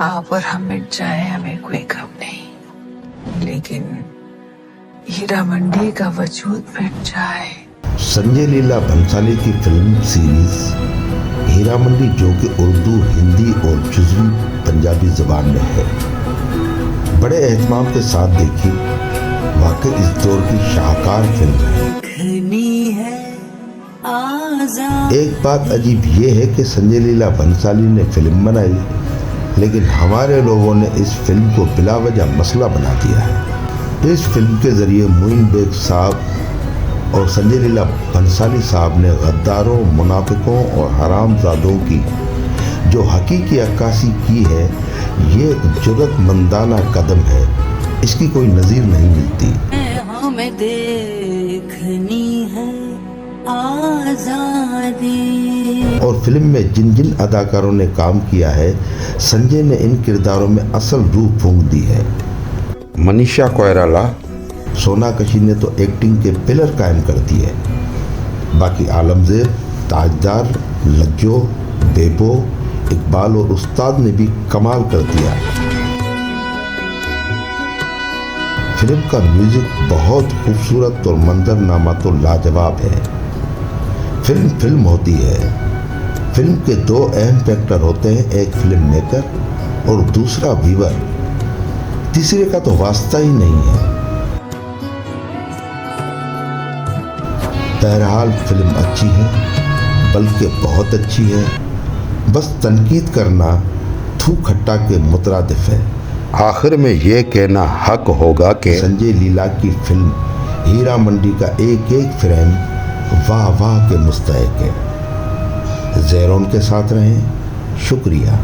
आप और हम मिट जाए हमें कोई गम नहीं, लेकिन हीरा मंडी का वजूद मिट जाए। संजय लीला भंसाली की फिल्म सीरीज हीरा मंडी, जो कि उर्दू, हिंदी और जुज़वी पंजाबी ज़बान में है, बड़े एहतमाम के साथ देखी। वाकई इस दौर की शाहकार फिल्म है। एक बात अजीब ये है कि संजय लीला भंसाली ने फिल्म बनाई, लेकिन हमारे लोगों ने इस फिल्म को बिलावजह मसला बना दिया है। इस फिल्म के ज़रिए मोइन बेग साहब और संजय लीला भंसाली साहब ने गद्दारों, मुनाफिकों और हरामजादों की जो हकीकी अक्कासी की है, ये एक जुर्रतमंदाना कदम है। इसकी कोई नज़ीर नहीं मिलती। हमें देखनी है आज़ादी। और फिल्म में जिन जिन अदाकारों ने काम किया है, संजय ने इन किरदारों में असल रूह फूंक दी है। मनीषा कोइराला, सोनाकशी ने तो एक्टिंग के पिलर कायम कर दिए। बाकी आलमजेब, ताजदार, लज्जो, बेबो, इकबाल और उस्ताद ने भी कमाल कर दिया। फिल्म का म्यूजिक बहुत खूबसूरत और मंजरनामा तो लाजवाब है। फिल्म होती है। फिल्म के दो अहम फैक्टर होते हैं, एक फिल्म मेकर और दूसरा व्यूअर। तीसरे का तो वास्ता ही नहीं है। बहरहाल फिल्म अच्छी है, बल्कि बहुत अच्छी है। बस तनकीद करना थू खट्टा के मुतरादिफ है। आखिर में ये कहना हक होगा कि संजय लीला की फिल्म हीरा मंडी का एक एक फ्रेम वाह वाह के मुस्तहिक है। ज़ैरोन के साथ रहें। शुक्रिया।